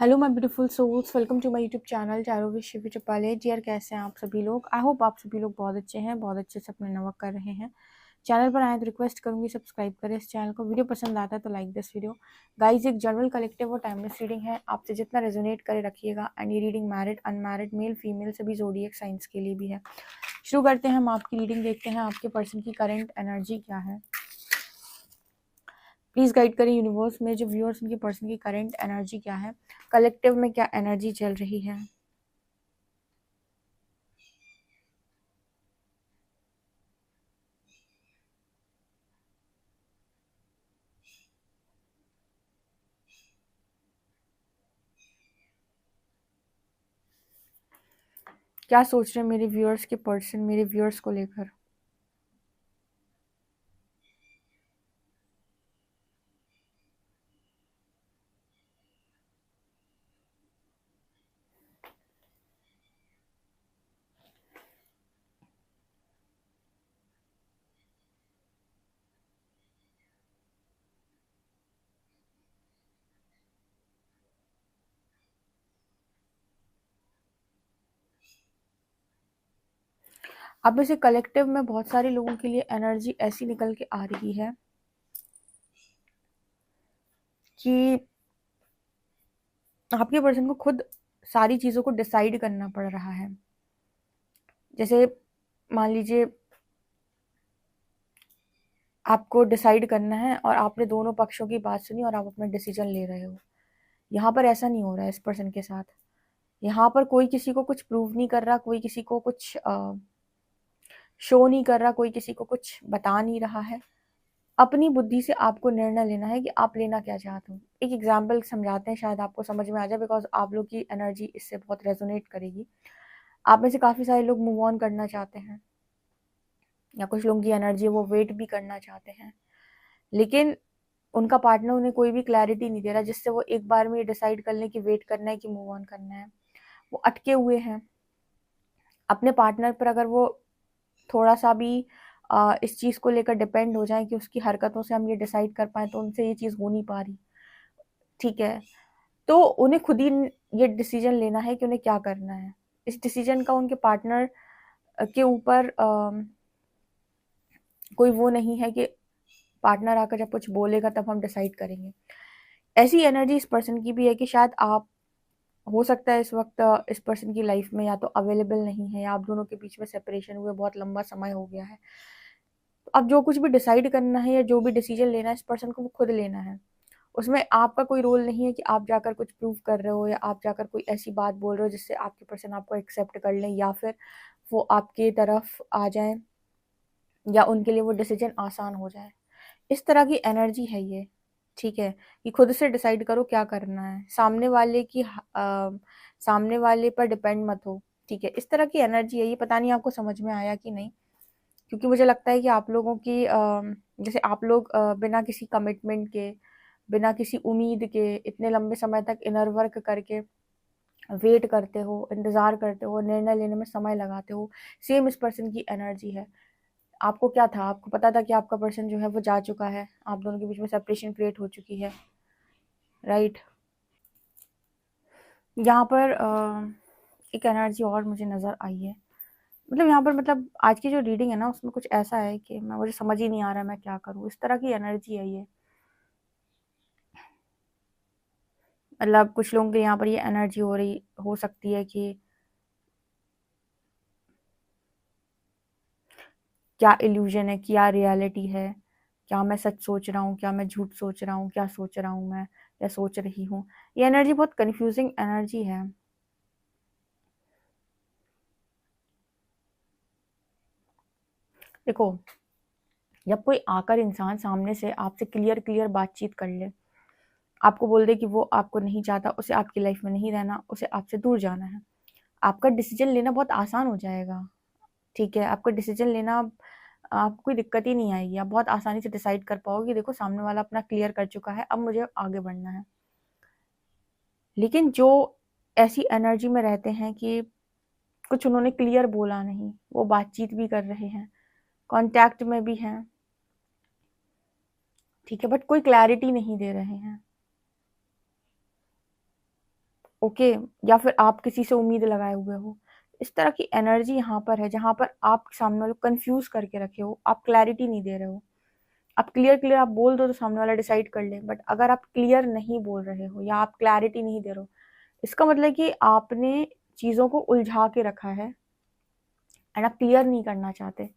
Hello my beautiful souls, welcome to my YouTube channel Charo with Shivi Chapale ji. यार कैसे हैं आप सभी लोग? आई होप आप सभी लोग बहुत अच्छे हैं, बहुत अच्छे से अपने नवर्क कर रहे हैं। चैनल पर आए तो रिक्वेस्ट करूंगी सब्सक्राइब करें इस चैनल को। वीडियो पसंद आता है तो लाइक दिस वीडियो। गाइज एक जनरल कलेक्टिव और टाइमलेस रीडिंग है, आपसे जितना रेजोनेट करे रखिएगा। एंड ये reading married unmarried male female सभी ज़ोडिएक साइंस के लिए भी है। शुरू करते हैं, हम आपकी रीडिंग देखते हैं आपके पर्सन की करेंट एनर्जी क्या है। प्लीज गाइड करें यूनिवर्स में जो व्यूअर्स उनके पर्सन की करंट एनर्जी क्या है, कलेक्टिव में क्या एनर्जी चल रही है। क्या सोच रहे हैं मेरे व्यूअर्स के पर्सन मेरे व्यूअर्स को लेकर। अब इसे कलेक्टिव में बहुत सारे लोगों के लिए एनर्जी ऐसी निकल के आ रही है कि आपके पर्सन को खुद सारी चीज़ों को डिसाइड करना पड़ रहा है। जैसे मान लीजिए आपको डिसाइड करना है और आपने दोनों पक्षों की बात सुनी और आप अपना डिसीजन ले रहे हो। यहाँ पर ऐसा नहीं हो रहा है इस पर्सन के साथ। यहाँ पर कोई किसी को कुछ प्रूव नहीं कर रहा, कोई किसी को कुछ शो नहीं कर रहा, कोई किसी को कुछ बता नहीं रहा है। अपनी बुद्धि से आपको निर्णय लेना है कि आप लेना क्या चाहते हो। एक एग्जाम्पल समझाते हैं, शायद आपको समझ में आ जाए, बिकॉज आप लोग की एनर्जी इससे बहुत रेजोनेट करेगी। आप में से काफ़ी सारे लोग मूव ऑन करना चाहते हैं, या कुछ लोगों की एनर्जी वो वेट भी करना चाहते हैं, लेकिन उनका पार्टनर उन्हें कोई भी क्लैरिटी नहीं दे रहा जिससे वो एक बार में ये डिसाइड कर लें कि वेट करना है कि मूव ऑन करना है। वो अटके हुए हैं अपने पार्टनर पर। अगर वो थोड़ा सा भी इस चीज़ को लेकर डिपेंड हो जाए कि उसकी हरकतों से हम ये डिसाइड कर पाए, तो उनसे ये चीज़ हो नहीं पा रही। ठीक है, तो उन्हें खुद ही ये डिसीजन लेना है कि उन्हें क्या करना है। इस डिसीजन का उनके पार्टनर के ऊपर कोई वो नहीं है कि पार्टनर आकर जब कुछ बोलेगा तब हम डिसाइड करेंगे। ऐसी एनर्जी इस पर्सन की भी है कि शायद आप, हो सकता है इस वक्त इस पर्सन की लाइफ में या तो अवेलेबल नहीं है, या आप दोनों के बीच में सेपरेशन हुए बहुत लंबा समय हो गया है। तो अब जो कुछ भी डिसाइड करना है या जो भी डिसीजन लेना है इस पर्सन को वो खुद लेना है। उसमें आपका कोई रोल नहीं है कि आप जाकर कुछ प्रूव कर रहे हो या आप जाकर कोई ऐसी बात बोल रहे हो जिससे आपके पर्सन आपको एक्सेप्ट कर लें या फिर वो आपकी तरफ आ जाए, या उनके लिए वो डिसीजन आसान हो जाए। इस तरह की एनर्जी है ये। ठीक है, कि खुद से डिसाइड करो क्या करना है, सामने वाले पर डिपेंड मत हो। ठीक है, इस तरह की एनर्जी है ये। पता नहीं आपको समझ में आया कि नहीं, क्योंकि मुझे लगता है कि आप लोगों की जैसे आप लोग बिना किसी कमिटमेंट के, बिना किसी उम्मीद के इतने लंबे समय तक इनर वर्क करके वेट करते हो, इंतज़ार करते हो, निर्णय लेने में समय लगाते हो। सेम इस पर्सन की एनर्जी है। आपको क्या था, आपको पता था कि आपका पर्सन जो है वो जा चुका है, आप दोनों के बीच में सेपरेशन क्रिएट हो चुकी है, राइट। यहाँ पर एक एनर्जी और मुझे नज़र आई है। मतलब यहाँ पर, मतलब आज की जो रीडिंग है ना उसमें कुछ ऐसा है कि मुझे समझ ही नहीं आ रहा मैं क्या करूँ, इस तरह की एनर्जी है ये। मतलब कुछ लोगों के यहाँ पर ये एनर्जी हो सकती है कि क्या इल्यूजन है, क्या रियलिटी है, क्या मैं सच सोच रहा हूँ, क्या मैं झूठ सोच रहा हूँ, क्या सोच रहा हूँ मैं या सोच रही हूँ। ये एनर्जी बहुत कंफ्यूजिंग एनर्जी है। देखो, जब कोई आकर इंसान सामने से आपसे क्लियर क्लियर बातचीत कर ले, आपको बोल दे कि वो आपको नहीं चाहता, उसे आपकी लाइफ में नहीं रहना, उसे आपसे दूर जाना है, आपका डिसीजन लेना बहुत आसान हो जाएगा। ठीक है, आपका डिसीजन लेना, आपको कोई दिक्कत ही नहीं आएगी। आप बहुत आसानी से डिसाइड कर पाओगे, देखो सामने वाला अपना क्लियर कर चुका है, अब मुझे आगे बढ़ना है। लेकिन जो ऐसी एनर्जी में रहते हैं कि कुछ उन्होंने क्लियर बोला नहीं, वो बातचीत भी कर रहे हैं, कांटेक्ट में भी हैं, ठीक है, बट कोई क्लैरिटी नहीं दे रहे हैं। ओके, या फिर आप किसी से उम्मीद लगाए हुए हो। इस तरह की एनर्जी यहाँ पर है जहाँ पर आप सामने वाले को कंफ्यूज करके रखे हो, आप क्लैरिटी नहीं दे रहे हो। आप क्लियर आप बोल दो तो सामने वाला डिसाइड कर ले, बट अगर आप क्लियर नहीं बोल रहे हो या आप क्लैरिटी नहीं दे रहे हो, इसका मतलब कि आपने चीज़ों को उलझा के रखा है एंड आप क्लियर नहीं करना चाहते।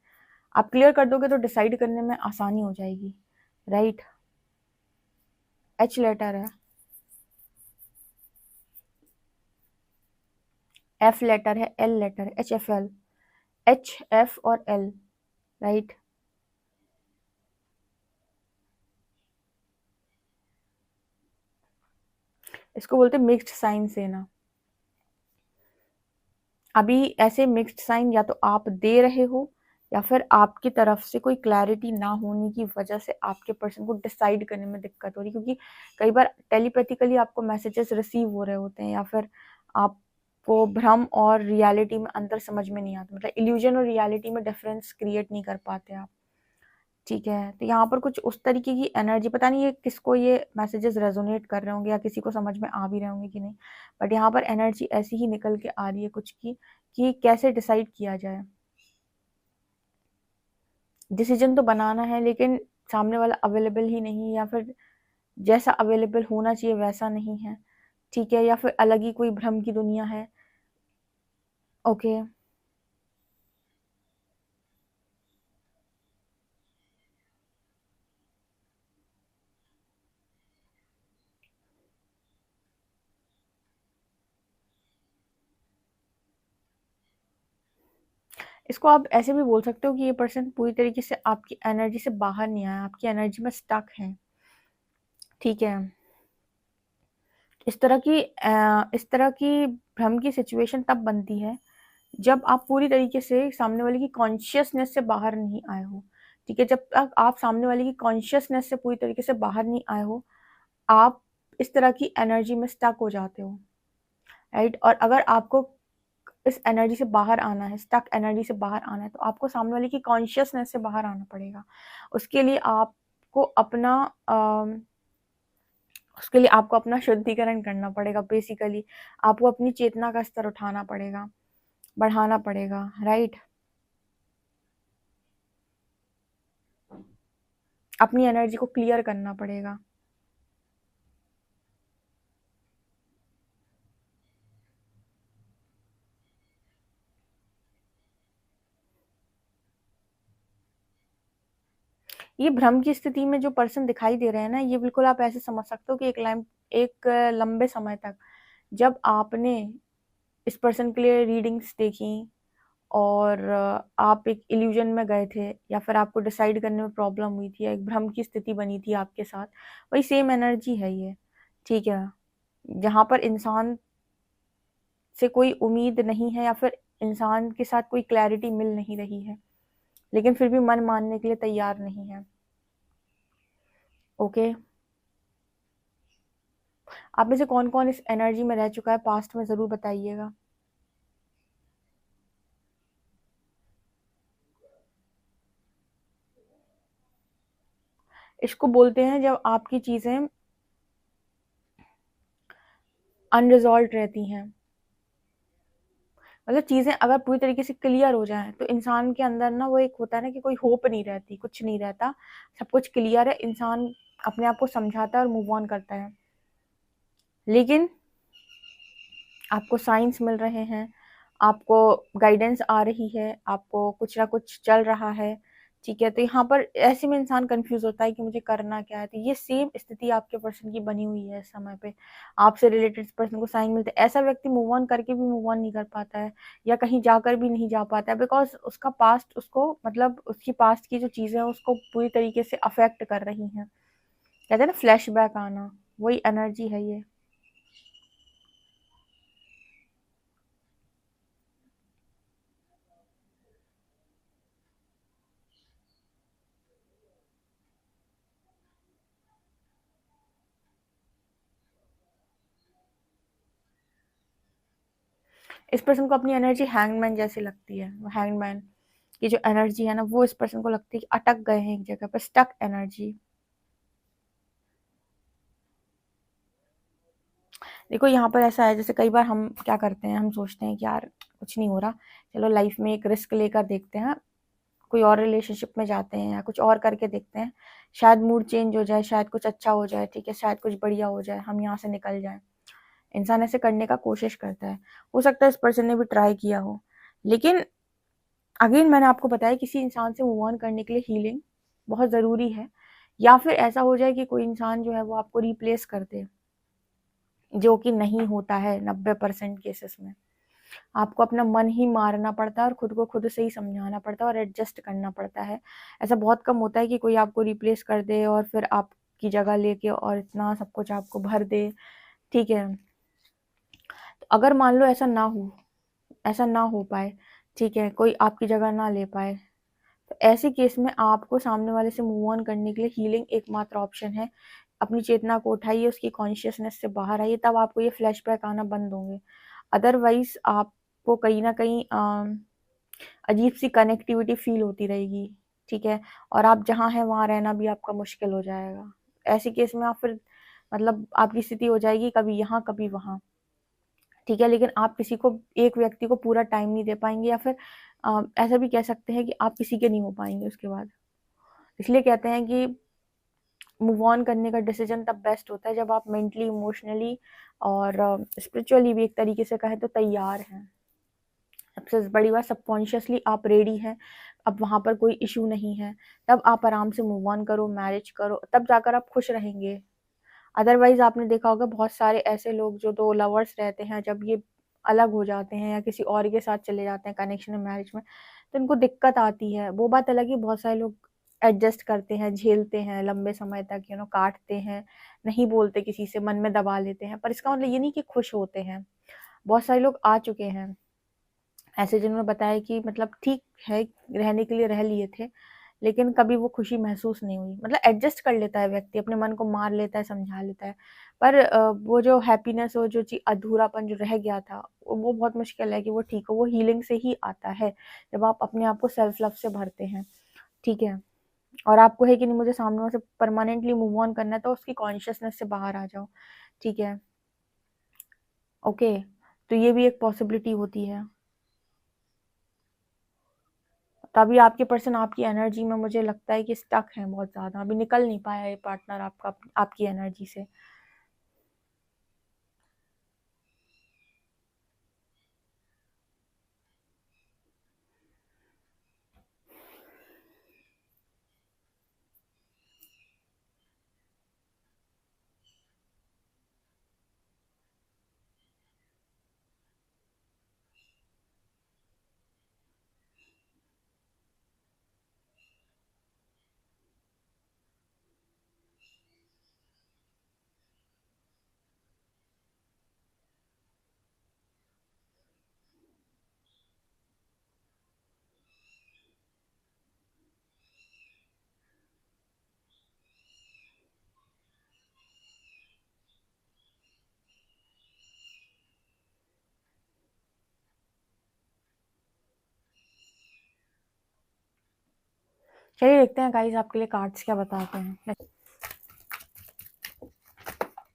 आप क्लियर कर दोगे तो डिसाइड करने में आसानी हो जाएगी, राइट। एच लेटर है, एफ लेटर है, एल लेटर है, H F L, H F और एल, राइट। इसको बोलते हैं मिक्स्ड साइन सेना। अभी ऐसे मिक्स्ड साइन या तो आप दे रहे हो या फिर आपकी तरफ से कोई क्लैरिटी ना होने की वजह से आपके पर्सन को डिसाइड करने में दिक्कत हो रही है, क्योंकि कई बार टेलीपैथिकली आपको मैसेजेस रिसीव हो रहे होते हैं या फिर आपको भ्रम और रियलिटी में अंतर समझ में नहीं आता, मतलब इल्यूजन और रियलिटी में डिफरेंस क्रिएट नहीं कर पाते आप। ठीक है, तो यहाँ पर कुछ उस तरीके की एनर्जी, पता नहीं ये किसको ये मैसेजेस रेजोनेट कर रहे होंगे या किसी को समझ में आ भी रहे होंगे कि नहीं, बट यहाँ पर एनर्जी ऐसी ही निकल के आ रही है कुछ की कि कैसे डिसाइड किया जाए। डिसीजन तो बनाना है लेकिन सामने वाला अवेलेबल ही नहीं, या फिर जैसा अवेलेबल होना चाहिए वैसा नहीं है। ठीक है, या फिर अलग ही कोई भ्रम की दुनिया है। ओके, इसको आप ऐसे भी बोल सकते हो कि ये पर्सन पूरी तरीके से आपकी एनर्जी से बाहर नहीं आया, आपकी एनर्जी में स्टक है। ठीक है, इस तरह की भ्रम की सिचुएशन तब बनती है जब आप पूरी तरीके से सामने वाले की कॉन्शियसनेस से बाहर नहीं आए हो। ठीक है, जब तक आप सामने वाले की कॉन्शियसनेस से पूरी तरीके से बाहर नहीं आए हो, आप इस तरह की एनर्जी में स्टक हो जाते हो, राइट। और अगर आपको इस एनर्जी से बाहर आना है, स्टक एनर्जी से बाहर आना है, तो आपको सामने वाले की कॉन्शियसनेस से बाहर आना पड़ेगा। उसके लिए आपको अपना उसके लिए आपको अपना शुद्धिकरण करना पड़ेगा। बेसिकली आपको अपनी चेतना का स्तर उठाना पड़ेगा, बढ़ाना पड़ेगा, राइट। अपनी एनर्जी को क्लियर करना पड़ेगा। ये भ्रम की स्थिति में जो पर्सन दिखाई दे रहे हैं ना, ये बिल्कुल आप ऐसे समझ सकते हो कि एक लंबे समय तक जब आपने इस पर्सन के लिए रीडिंग्स देखी और आप एक इल्यूजन में गए थे या फिर आपको डिसाइड करने में प्रॉब्लम हुई थी या एक भ्रम की स्थिति बनी थी आपके साथ, वही सेम एनर्जी है ये। ठीक है, जहाँ पर इंसान से कोई उम्मीद नहीं है या फिर इंसान के साथ कोई क्लैरिटी मिल नहीं रही है, लेकिन फिर भी मन मानने के लिए तैयार नहीं है। ओके, आप में से कौन कौन इस एनर्जी में रह चुका है पास्ट में, ज़रूर बताइएगा। इसको बोलते हैं जब आपकी चीज़ें अनरिजॉल्व रहती हैं, मतलब चीज़ें अगर पूरी तरीके से क्लियर हो जाएं तो इंसान के अंदर ना वो एक होता है ना कि कोई होप नहीं रहती, कुछ नहीं रहता, सब कुछ क्लियर है, इंसान अपने आप को समझाता है और मूव ऑन करता है। लेकिन आपको साइंस मिल रहे हैं, आपको गाइडेंस आ रही है, आपको कुछ ना कुछ चल रहा है। ठीक है, तो यहाँ पर ऐसे में इंसान कंफ्यूज होता है कि मुझे करना क्या है। तो ये सेम स्थिति आपके पर्सन की बनी हुई है इस समय पे। आपसे रिलेटेड पर्सन को साइन मिलते हैं, ऐसा व्यक्ति मूव ऑन करके भी मूव ऑन नहीं कर पाता है या कहीं जाकर भी नहीं जा पाता है, बिकॉज उसका पास्ट उसको, मतलब उसकी पास्ट की जो चीज़ें हैं उसको पूरी तरीके से अफेक्ट कर रही हैं। कहते हैं ना फ्लैशबैक आना, वही एनर्जी है ये। इस पर्सन को अपनी एनर्जी हैंगमैन जैसी लगती है। हैंगमैन की जो एनर्जी है ना, वो इस पर्सन को लगती है कि अटक गए हैं एक जगह पर, स्टक एनर्जी। देखो यहाँ पर ऐसा है, जैसे कई बार हम क्या करते हैं, हम सोचते हैं कि यार कुछ नहीं हो रहा, चलो लाइफ में एक रिस्क लेकर देखते हैं, कोई और रिलेशनशिप में जाते हैं या कुछ और करके देखते हैं, शायद मूड चेंज हो जाए, शायद कुछ अच्छा हो जाए, ठीक है, शायद कुछ बढ़िया हो जाए, हम यहाँ से निकल जाएं। इंसान ऐसे करने का कोशिश करता है, हो सकता है इस पर्सन ने भी ट्राई किया हो, लेकिन अगेन मैंने आपको बताया किसी इंसान से मूव ऑन करने के लिए हीलिंग बहुत ज़रूरी है, या फिर ऐसा हो जाए कि कोई इंसान जो है वो आपको रिप्लेस कर दे, जो कि नहीं होता है 90% केसेस में। आपको अपना मन ही मारना पड़ता है और खुद को खुद से ही समझाना पड़ता है और एडजस्ट करना पड़ता है। ऐसा बहुत कम होता है कि कोई आपको रिप्लेस कर दे और फिर आपकी जगह लेके और इतना सब कुछ आपको भर दे, ठीक है। तो अगर मान लो ऐसा ना हो पाए, ठीक है, कोई आपकी जगह ना ले पाए, तो ऐसे केस में आपको सामने वाले से मूव ऑन करने के लिए हीलिंग एकमात्र ऑप्शन है। अपनी चेतना को उठाइए, उसकी कॉन्शियसनेस से बाहर आइए, तब आपको ये फ्लैशबैक आना बंद होंगे। अदरवाइज आपको कहीं ना कहीं अजीब सी कनेक्टिविटी फील होती रहेगी, ठीक है, और आप जहाँ हैं वहाँ रहना भी आपका मुश्किल हो जाएगा। ऐसे केस में आप फिर मतलब आपकी स्थिति हो जाएगी कभी यहाँ कभी वहाँ, ठीक है, लेकिन आप किसी को, एक व्यक्ति को पूरा टाइम नहीं दे पाएंगे, या फिर ऐसा भी कह सकते हैं कि आप किसी के नहीं हो पाएंगे उसके बाद। इसलिए कहते हैं कि मूव ऑन करने का डिसीजन तब बेस्ट होता है जब आप मेंटली, इमोशनली और स्पिरिचुअली भी एक तरीके से कहें तो तैयार हैं। सबसे बड़ी बात, सबकॉन्शियसली आप रेडी हैं, अब वहाँ पर कोई इशू नहीं है, तब आप आराम से मूव ऑन करो, मैरिज करो, तब जाकर आप खुश रहेंगे। अदरवाइज आपने देखा होगा बहुत सारे ऐसे लोग जो दो लवर्स रहते हैं, जब ये अलग हो जाते हैं या किसी और के साथ चले जाते हैं कनेक्शन में, मैरिज में, तो इनको दिक्कत आती है। वो बात अलग है, बहुत सारे लोग एडजस्ट करते हैं, झेलते हैं लंबे समय तक, काटते हैं, नहीं बोलते किसी से, मन में दबा लेते हैं, पर इसका मतलब ये नहीं कि खुश होते हैं। बहुत सारे लोग आ चुके हैं ऐसे जिन्होंने बताया कि मतलब ठीक है, रहने के लिए रह लिए थे, लेकिन कभी वो खुशी महसूस नहीं हुई। मतलब एडजस्ट कर लेता है व्यक्ति, अपने मन को मार लेता है, समझा लेता है, पर वो जो हैप्पीनेस, वो जो चीज अधूरापन जो रह गया था, वो बहुत मुश्किल है कि वो ठीक हो। वो हीलिंग से ही आता है, जब आप अपने आप को सेल्फ लव से भरते हैं, ठीक है, और आपको है कि नहीं मुझे सामने से परमानेंटली मूव ऑन करना है, तो उसकी कॉन्शियसनेस से बाहर आ जाओ, ठीक है, ओके। तो ये भी एक पॉसिबिलिटी होती है। तभी आपके पर्सन आपकी एनर्जी में मुझे लगता है कि स्टक है बहुत ज़्यादा, अभी निकल नहीं पाया ये पार्टनर आपका आपकी एनर्जी से। चलिए देखते हैं गाइस आपके लिए कार्ड्स क्या बताते हैं।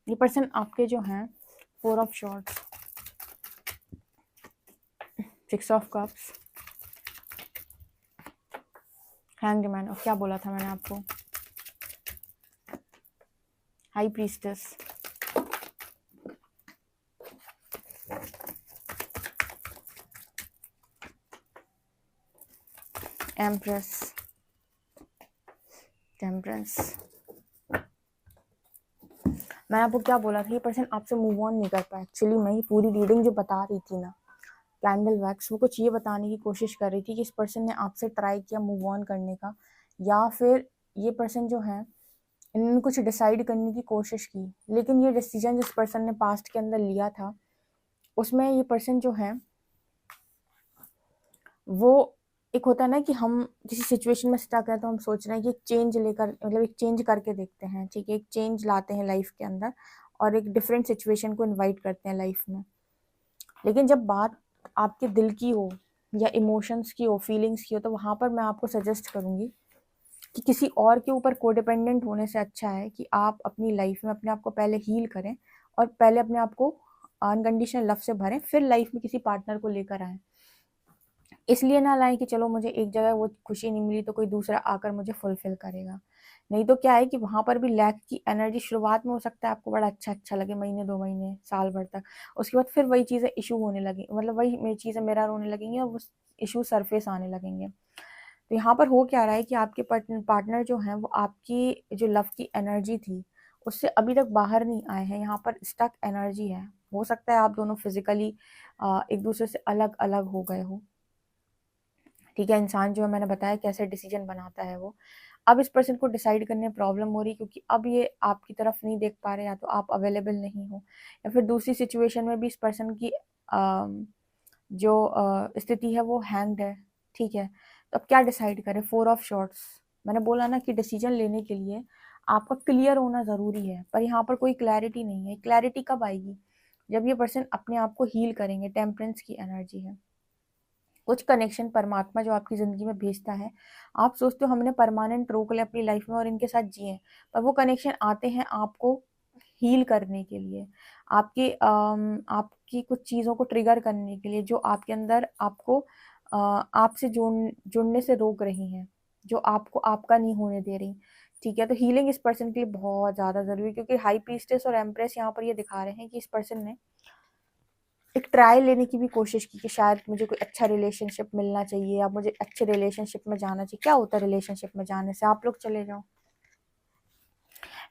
ये पर्सन आपके जो हैं, 4 of shorts, 6 of cups, hanged man, और क्या बोला था मैंने आपको, हाई प्रीस्टेस, एम्प्रेस, टेम्परेंस। मैंने आपको क्या बोला था, ये पर्सन आपसे मूव ऑन नहीं कर पाया। एक्चुअली मैं ये पूरी रीडिंग जो बता रही थी ना, कैंडल वैक्स, वो कुछ ये बताने की कोशिश कर रही थी कि इस पर्सन ने आपसे ट्राई किया मूव ऑन करने का, या फिर ये पर्सन जो है इन्होंने कुछ डिसाइड करने की कोशिश की, लेकिन ये डिसीजन जिस पर्सन ने पास्ट के अंदर लिया था, उसमें ये पर्सन जो है वो, एक होता है ना कि हम किसी सिचुएशन में स्टक है तो हम सोच रहे हैं कि एक चेंज लेकर, मतलब एक चेंज करके देखते हैं, ठीक है, एक चेंज लाते हैं लाइफ के अंदर और एक डिफरेंट सिचुएशन को इनवाइट करते हैं लाइफ में। लेकिन जब बात आपके दिल की हो या इमोशंस की हो, फीलिंग्स की हो, तो वहाँ पर मैं आपको सजेस्ट करूँगी कि किसी और के ऊपर कोडिपेंडेंट होने से अच्छा है कि आप अपनी लाइफ में अपने आप को पहले हील करें और पहले अपने आप को अनकंडीशनल लव से भरें, फिर लाइफ में किसी पार्टनर को लेकर आएँ। इसलिए ना लाएँ कि चलो मुझे एक जगह वो खुशी नहीं मिली तो कोई दूसरा आकर मुझे फुलफ़िल करेगा। नहीं तो क्या है कि वहाँ पर भी लैक की एनर्जी शुरुआत में हो सकता है आपको बड़ा अच्छा लगे, महीने 2 महीने, साल भर तक। उसके बाद फिर वही चीज़ें इश्यू होने लगी, मतलब वही चीज़ें मिरर होने लगेंगी और वो इश्यू सरफ़ेस आने लगेंगे। तो यहाँ पर हो क्या रहा है कि आपके पार्टनर जो हैं वो आपकी जो लव की एनर्जी थी, उससे अभी तक बाहर नहीं आए हैं, यहाँ पर स्टक एनर्जी है। हो सकता है आप दोनों फिज़िकली एक-दूसरे से अलग-अलग हो गए हो। ठीक है, इंसान जो है मैंने बताया कैसे डिसीजन बनाता है वो। अब इस पर्सन को डिसाइड करने में प्रॉब्लम हो रही है क्योंकि अब ये आपकी तरफ नहीं देख पा रहे, या तो आप अवेलेबल नहीं हो, या फिर दूसरी सिचुएशन में भी इस पर्सन की जो स्थिति है वो हैंग्ड है। ठीक है, तो अब क्या डिसाइड करें? 4 ऑफ शॉर्ट्स। मैंने बोला ना कि डिसीजन लेने के लिए आपका क्लियर होना ज़रूरी है, पर यहाँ पर कोई क्लैरिटी नहीं है। क्लैरिटी कब आएगी? जब ये पर्सन अपने आप को हील करेंगे। टेम्परेंस की एनर्जी है। कुछ कनेक्शन परमात्मा जो आपकी ज़िंदगी में भेजता है, आप सोचते हो हमने परमानेंट रोक लिया अपनी लाइफ में और इनके साथ जिए, पर वो कनेक्शन आते हैं आपको हील करने के लिए, आपकी कुछ चीज़ों को ट्रिगर करने के लिए, जो आपके अंदर आपको आपसे जुड़ने से रोक रही हैं, जो आपको आपका नहीं होने दे रही। ठीक है, तो हीलिंग इस पर्सन के लिए बहुत ज़्यादा ज़रूरी है, क्योंकि हाई प्रीस्टेस और एम्प्रेस यहाँ पर ये दिखा रहे हैं कि इस पर्सन ने एक ट्रायल लेने की भी कोशिश की कि शायद मुझे कोई अच्छा रिलेशनशिप मिलना चाहिए, या मुझे अच्छे रिलेशनशिप में जाना चाहिए। क्या होता है रिलेशनशिप में जाने से? आप लोग चले जाओ,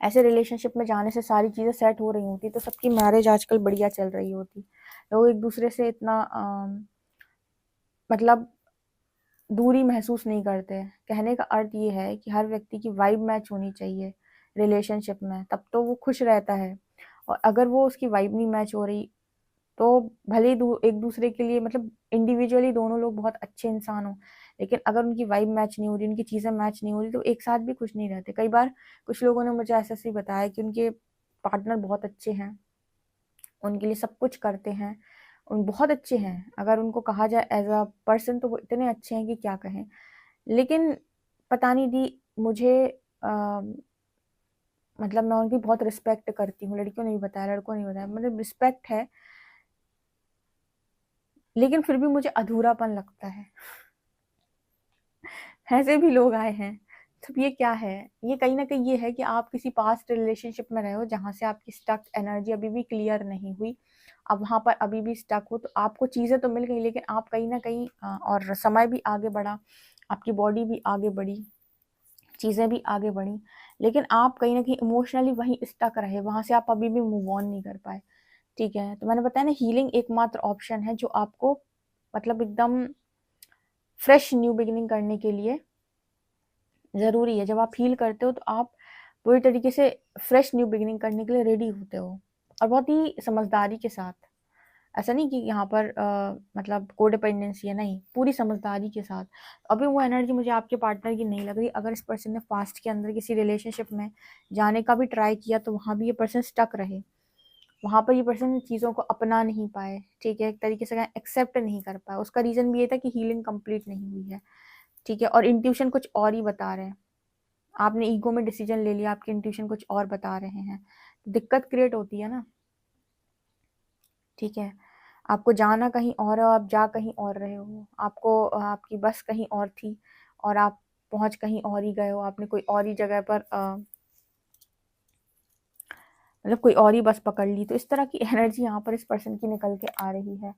ऐसे रिलेशनशिप में जाने से सारी चीज़ें सेट हो रही होती, तो सबकी मैरिज आजकल बढ़िया चल रही होती। लोग एक दूसरे से इतना मतलब दूरी महसूस नहीं करते। कहने का अर्थ ये है कि हर व्यक्ति की वाइब मैच होनी चाहिए रिलेशनशिप में, तब तो वो खुश रहता है। और अगर वो उसकी वाइब नहीं मैच हो रही, तो भले ही एक दूसरे के लिए मतलब इंडिविजुअली दोनों लोग बहुत अच्छे इंसान हो, लेकिन अगर उनकी वाइब मैच नहीं हो रही, उनकी चीज़ें मैच नहीं हो रही, तो एक साथ भी खुश नहीं रहते। कई बार कुछ लोगों ने मुझे ऐसा ही बताया कि उनके पार्टनर बहुत अच्छे हैं, उनके लिए सब कुछ करते हैं, उन बहुत अच्छे हैं, अगर उनको कहा जाए एज अ पर्सन तो वो इतने अच्छे हैं कि क्या कहें। लेकिन पता नहीं दी मुझे मतलब मैं उनकी बहुत रिस्पेक्ट करती हूँ, लड़कियों ने भी बताया, लड़कों ने भी बताया, मतलब रिस्पेक्ट है, लेकिन फिर भी मुझे अधूरापन लगता है। ऐसे भी लोग आए हैं। तो ये क्या है? ये कहीं न कहीं ये है कि आप किसी पास्ट रिलेशनशिप में रहे हो जहाँ से आपकी स्टक एनर्जी अभी भी क्लियर नहीं हुई। आप वहाँ पर अभी भी स्टक हो, तो आपको चीज़ें तो मिल गई, लेकिन आप कहीं न कहीं और समय भी आगे बढ़ा, आपकी बॉडी भी आगे बढ़ी, चीज़ें भी आगे बढ़ी, लेकिन आप कहीं न कहीं इमोशनली वहीं स्टक रहे, वहाँ से आप अभी भी मूव ऑन नहीं कर पाए। ठीक है? तो मैंने बताया ना, हीलिंग एकमात्र ऑप्शन है जो आपको मतलब एकदम फ्रेश न्यू बिगिनिंग करने के लिए ज़रूरी है। जब आप हील करते हो तो आप पूरी तरीके से फ्रेश न्यू बिगिनिंग करने के लिए रेडी होते हो, और बहुत ही समझदारी के साथ। ऐसा नहीं कि यहाँ पर मतलब कोडिपेंडेंसी है, नहीं, पूरी समझदारी के साथ। अभी वो एनर्जी मुझे आपके पार्टनर की नहीं लग रही। अगर इस पर्सन ने पास्ट के अंदर किसी रिलेशनशिप में जाने का भी ट्राई किया, तो वहाँ भी ये पर्सन स्टक रहे। वहाँ पर ये पर्सन चीज़ों को अपना नहीं पाए, ठीक है, एक तरीके से एक्सेप्ट नहीं कर पाए। उसका रीज़न भी ये था कि हीलिंग कंप्लीट नहीं हुई है, ठीक है, और इंट्यूशन कुछ और ही बता रहे हैं। आपने ईगो में डिसीजन ले लिया, आपके इंट्यूशन कुछ और बता रहे हैं, दिक्कत क्रिएट होती है ना। ठीक है, आपको जाना कहीं और है और आप जा कहीं और रहे हो, आपको आपकी बस कहीं और थी और आप पहुंच कहीं और ही गए हो, आपने कोई और ही जगह पर मतलब कोई और ही बस पकड़ ली। तो इस तरह की एनर्जी यहाँ पर इस पर्सन की निकल के आ रही है।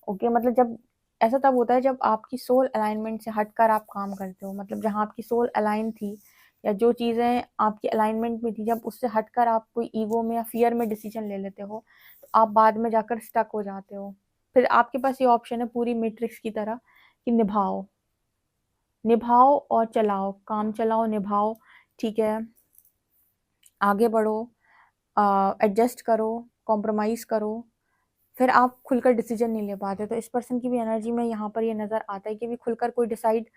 ओके, मतलब जब ऐसा तब होता है जब आपकी सोल अलाइनमेंट से हटकर आप काम करते हो, मतलब जहाँ आपकी सोल अलाइन थी, या जो चीज़ें आपकी अलाइनमेंट में थी, जब उससे हटकर आप कोई ईगो में या फियर में डिसीजन ले लेते हो, तो आप बाद में जाकर स्टक हो जाते हो। फिर आपके पास ये ऑप्शन है पूरी मैट्रिक्स की तरह कि निभाओ, निभाओ और चलाओ, काम चलाओ, निभाओ, ठीक है, आगे बढ़ो, एडजस्ट करो, कॉम्प्रोमाइज़ करो, फिर आप खुलकर डिसीजन नहीं ले पाते। तो इस पर्सन की भी एनर्जी में यहाँ पर ये नज़र आता है कि भी खुलकर कोई डिसाइड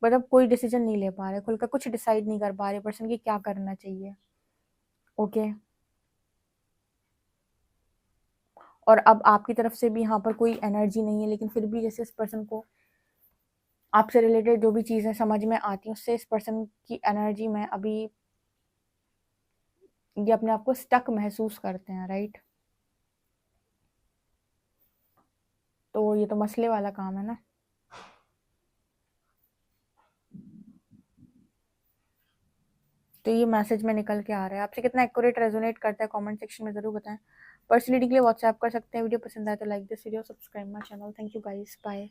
मतलब कोई डिसीजन नहीं ले पा रहे, खुलकर कुछ डिसाइड नहीं कर पा रहे पर्सन की क्या करना चाहिए। ओके, और अब आपकी तरफ से भी यहाँ पर कोई एनर्जी नहीं है, लेकिन फिर भी जैसे इस पर्सन को आपसे रिलेटेड जो भी चीज़ें समझ में आती हैं, उससे इस पर्सन की एनर्जी में अभी ये अपने आप को स्टक महसूस करते हैं, राइट। तो ये तो मसले वाला काम है ना। तो ये मैसेज में निकल के आ रहा है। आपसे कितना एक्यूरेट रेजोनेट करता है कमेंट सेक्शन में ज़रूर बताएं। पर्सनली के लिए व्हाट्सएप कर सकते हैं। वीडियो पसंद आए तो like this video, subscribe my channel. Thank you guys, bye.